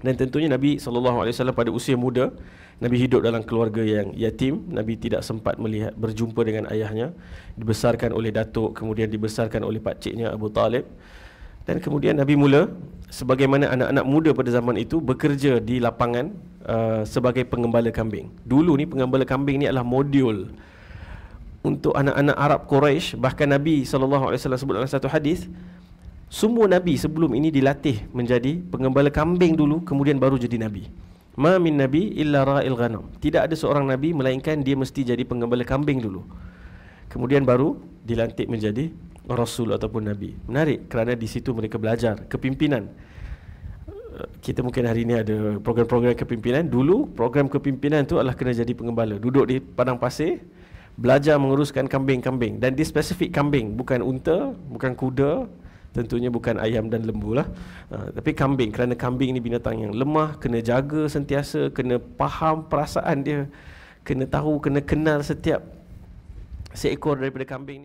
Dan tentunya Nabi SAW pada usia muda, Nabi hidup dalam keluarga yang yatim. Nabi tidak sempat berjumpa dengan ayahnya. Dibesarkan oleh datuk, kemudian dibesarkan oleh pakciknya Abu Talib. Dan kemudian Nabi mula, sebagaimana anak-anak muda pada zaman itu, bekerja di lapangan sebagai pengembala kambing. Dulu ni pengembala kambing ni adalah modul untuk anak-anak Arab Quraisy. Bahkan Nabi SAW sebut dalam satu hadis, semua Nabi sebelum ini dilatih menjadi pengembala kambing dulu, kemudian baru jadi Nabi. Ma min Nabi illa ra'il ghanam. Tidak ada seorang Nabi melainkan dia mesti jadi pengembala kambing dulu, kemudian baru dilantik menjadi Rasul ataupun Nabi. Menarik kerana di situ mereka belajar kepimpinan. Kita mungkin hari ini ada program-program kepimpinan. Dulu program kepimpinan tu adalah kena jadi pengembala, duduk di padang pasir, belajar menguruskan kambing-kambing. Dan dia spesifik kambing, bukan unta, bukan kuda, tentunya bukan ayam dan lembu lah, tapi kambing. Kerana kambing ni binatang yang lemah, kena jaga sentiasa, kena faham perasaan dia, kena tahu, kena kenal setiap seekor daripada kambing ni.